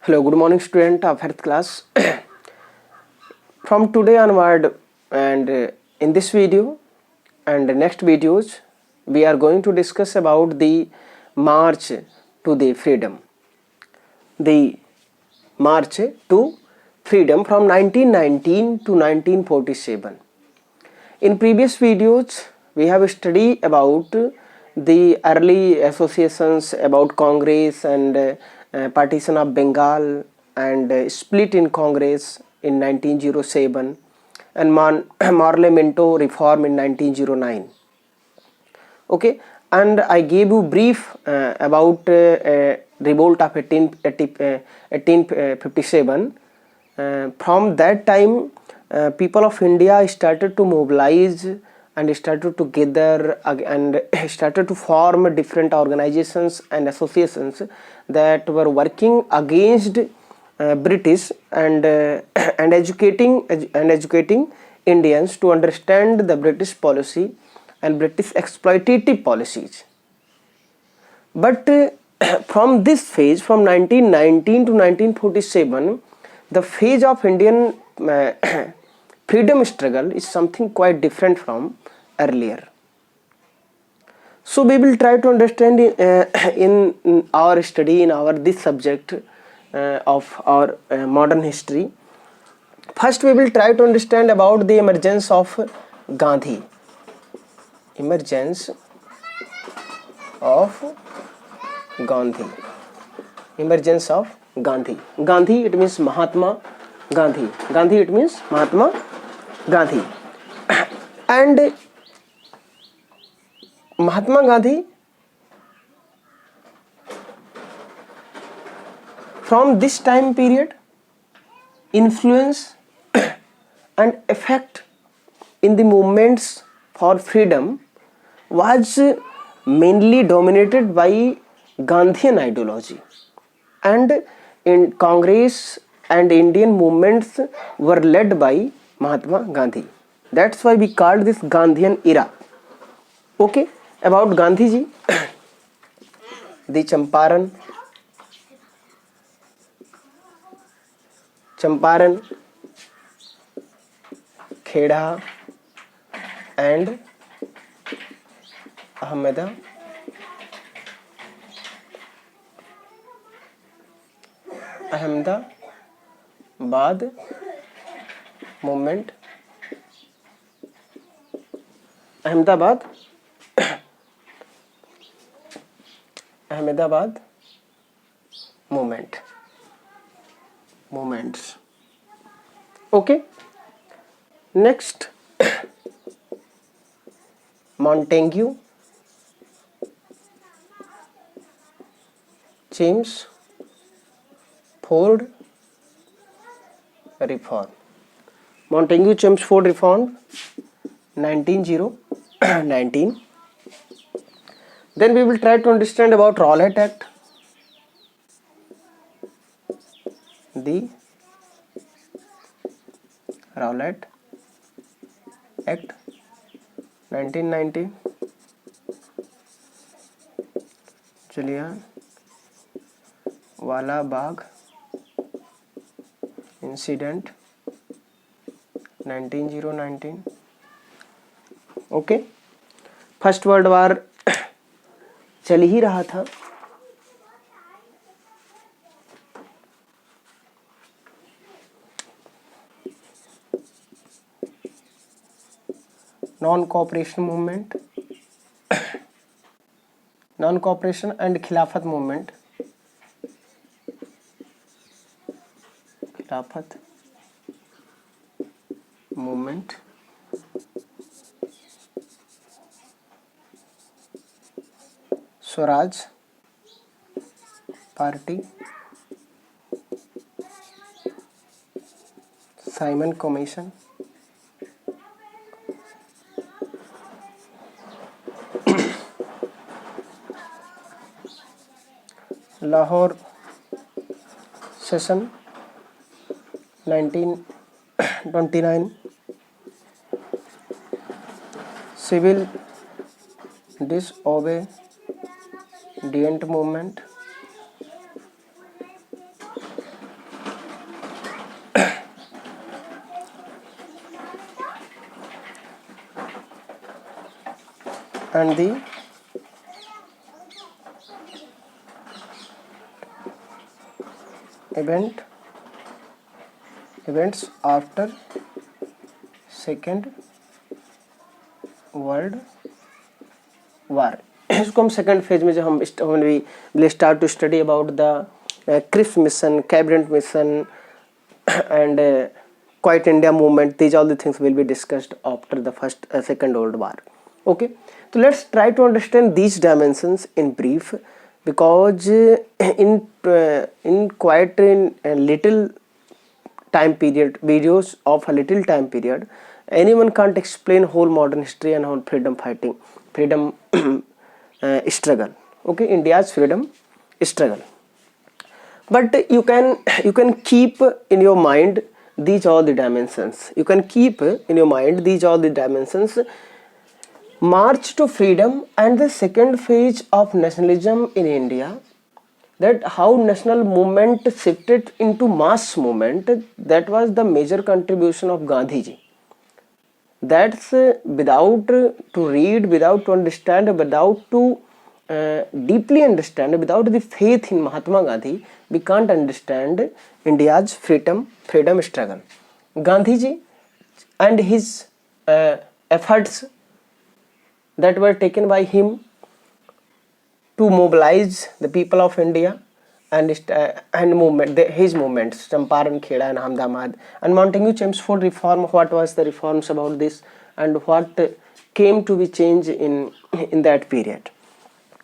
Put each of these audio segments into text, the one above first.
Hello, good morning student of health class. From today onward and in this video and next videos we are going to discuss about the march to the freedom. The march to freedom from 1919 to 1947. In previous videos we have studied about the early associations about Congress and partition of Bengal and split in Congress in 1907 and Parliamento reform in 1909. Okay, and I gave you brief about revolt of 1857. From that time people of India started to mobilize and started to gather and started to form different organizations and associations that were working against British and and educating Indians to understand the British policy and British exploitative policies. But from this phase, from 1919 to 1947, the phase of Indian freedom struggle is something quite different from earlier. So we will try to understand in our study in our this subject of our modern history. First we will try to understand about the emergence of Gandhi. Emergence of Gandhi. Emergence of Gandhi. Gandhi it means Mahatma Gandhi. Gandhi it means Mahatma Gandhi. And Mahatma Gandhi, from this time period, influence and effect in the movements for freedom was mainly dominated by Gandhian ideology, and in Congress and Indian movements were led by Mahatma Gandhi. That's why we called this Gandhian era. Okay, about Gandhi ji, the Champaran, Kheda and Ahmedabad movement. Ahmedabad movements. Okay, next Montague, James Ford reform. Montague James Ford reform 1919. Then we will try to understand about Rowlatt Act. The Rowlatt Act 1919. Jallianwala Bagh incident 1919. Okay, first world war चल ही रहा था. Non cooperation movement, non cooperation and Khilafat movement, Khilafat movement, Swaraj party, Simon commission, Lahore session 1929, civil disobedient movement, and the events after second world war. इसको हम second phase में, जब हम will start to study about the Cripps mission, cabinet mission and Quiet India movement. These all the things will be discussed after the first second world war. Okay, so let's try to understand these dimensions in brief, because in quite a little time period, videos of a little time period, anyone can't explain whole modern history and whole freedom fighting, freedom struggle. Okay, India's freedom struggle. But you can keep in your mind these all the dimensions. You can keep in your mind these all the dimensions: march to freedom and the second phase of nationalism in India. That how national movement shifted into mass movement. That was the major contribution of Gandhi ji. That's without to read, without to understand, without to deeply understand, without the faith in Mahatma Gandhi, we can't understand India's freedom struggle. Gandhi ji and his efforts that were taken by him to mobilize the people of India and movement, his movements, Champaran, Kheda and Ahmedabad, and Montagu Chelmsford reform. What was the reforms about this, and what came to be changed in that period?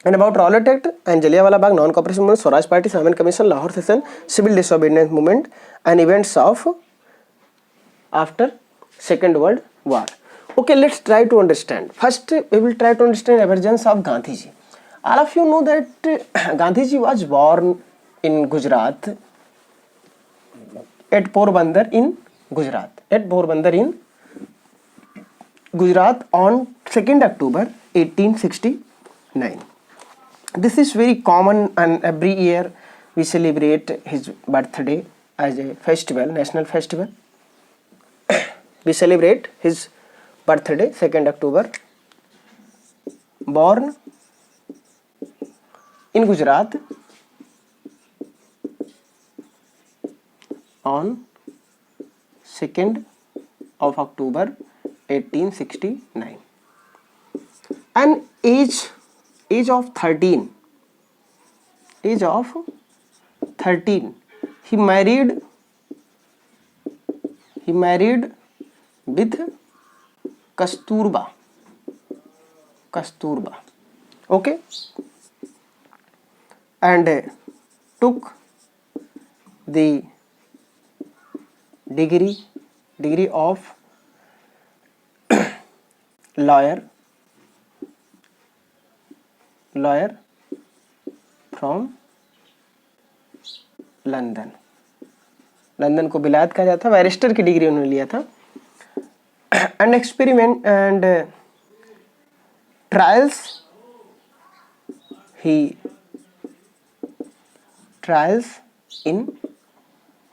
And about Rowlatt Act and Jallianwala Bagh non-cooperation movement, Swaraj Party, Simon Commission, Lahore Session, civil disobedience movement, and events of after Second World War. Okay, let's try to understand. First, we will try to understand emergence of Gandhi ji. All of you know that Gandhi ji was born in Gujarat, at Porbandar in Gujarat. At Porbandar in Gujarat on 2nd October 1869. This is very common, and every year we celebrate his birthday as a festival, national festival. We celebrate his birthday, 2nd October. Born in Gujarat on 2nd of October 1869. And age of 13, he married with Kasturba. Okay, and took the degree of lawyer from London को बिलायत कहा जाता है। Barrister की degree उन्होंने लिया था। And experiment and trials in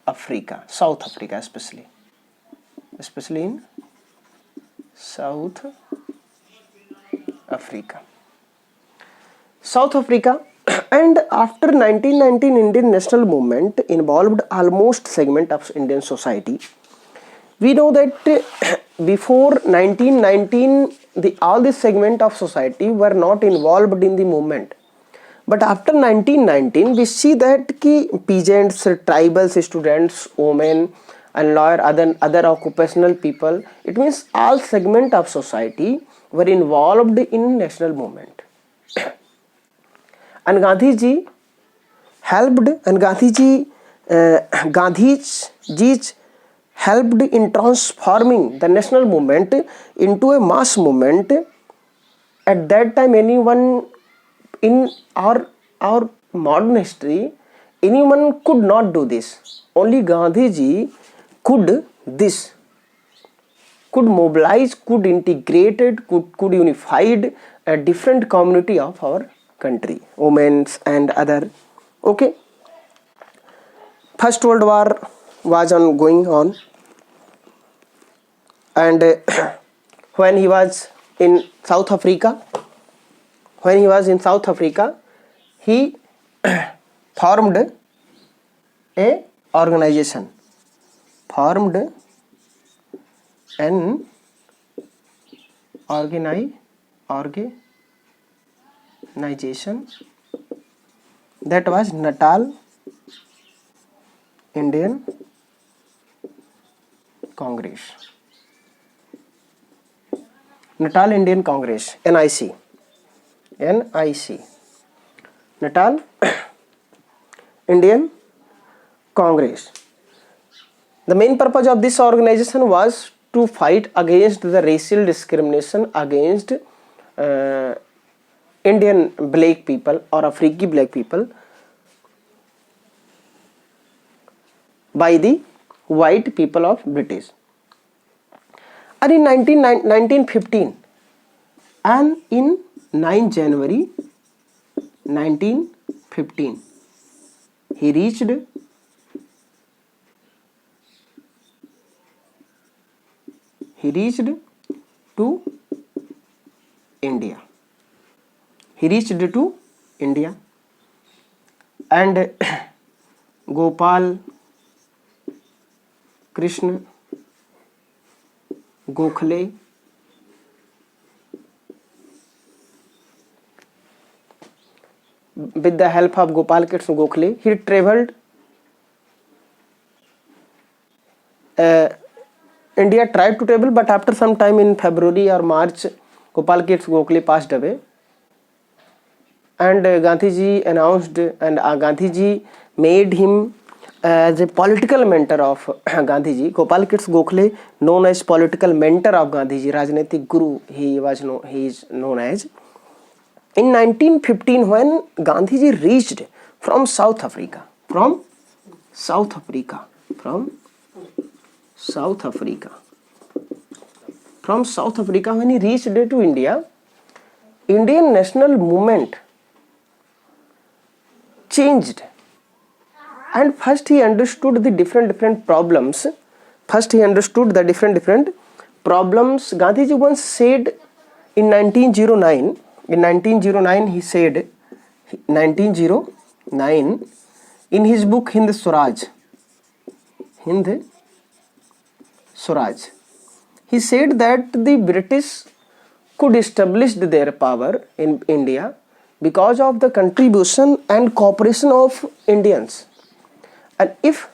Africa, South Africa, especially in South Africa. And after 1919 Indian national movement involved almost segment of Indian society. We know that before 1919 all this segment of society were not involved in the movement. But after 1919 we see that peasants, tribals, students, women and lawyer, other occupational people, it means all segment of society were involved in national movement. And Gandhiji helped, and Gandhiji helped in transforming the national movement into a mass movement. At that time, anyone in our modern history, anyone could not do this. Only Gandhiji could this, could mobilize, could integrate it, could unified a different community of our country, women and other. Okay, First World War was going on, and when he was in South Africa, when he was in South Africa, he formed a organization, formed an organization that was Natal Indian Congress. Natal Indian Congress, NIC. Natal Indian Congress. The main purpose of this organization was to fight against the racial discrimination against Indian black people or Afriki black people by the white people of British. And in 1915 and in 9 January 1915 he reached to India. He reached to India and Gopal Krishna Gokhale with the help of Gopal Krishna Gokhale, he traveled India tried to travel, but after some time in February or March, Gopal Krishna Gokhale passed away. And Gandhiji announced, and Gandhiji made him as a political mentor of Gandhiji. Gopal Krishna Gokhale, known as political mentor of Gandhiji, Rajneetik Guru, he is known as. In 1915, when Gandhiji reached from South Africa, when he reached to India, Indian national movement changed. And first he understood the different problems. Gandhiji once said in 1909, he said, 1909, in his book Hind Swaraj, he said that the British could establish their power in India because of the contribution and cooperation of Indians. And if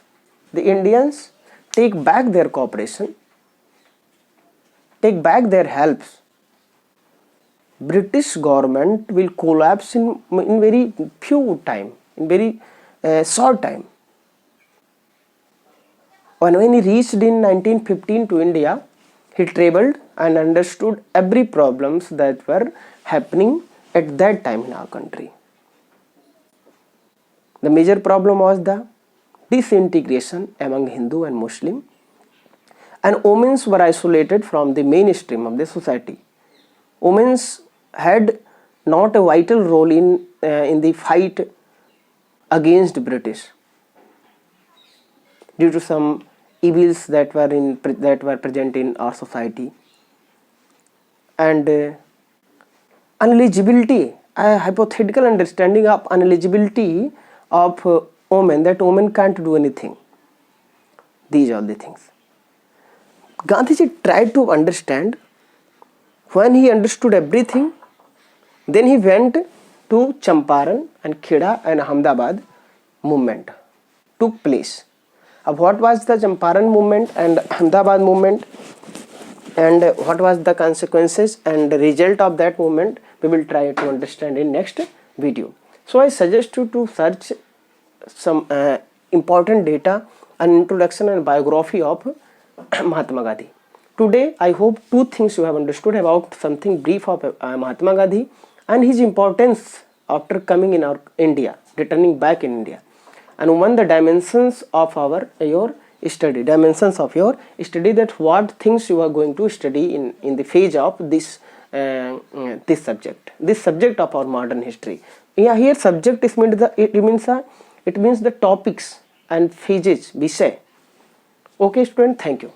the Indians take back their cooperation, take back their helps, British government will collapse in very few time, in very short time. When he reached in 1915 to India, he travelled and understood every problems that were happening at that time in our country. The major problem was the disintegration among Hindu and Muslim, and women were isolated from the mainstream of the society. Women had not a vital role in the fight against British due to some evils that were present in our society, and uneligibility, a hypothetical understanding of uneligibility of women, that women can't do anything. These are the things Gandhiji tried to understand. When he understood everything, then he went to Champaran and Kheda and Ahmedabad movement took place. What was the Champaran movement and Ahmedabad movement, and what was the consequences and the result of that movement, we will try to understand in next video. So I suggest you to search some important data and introduction and biography of Mahatma Gandhi. Today I hope two things you have understood about something brief of Mahatma Gandhi and his importance after coming in our India, returning back in India, and one the dimensions of your study, that what things you are going to study in the phase of this subject of our modern history. Here subject is meant it means the topics and phases, vishay. Okay student, thank you.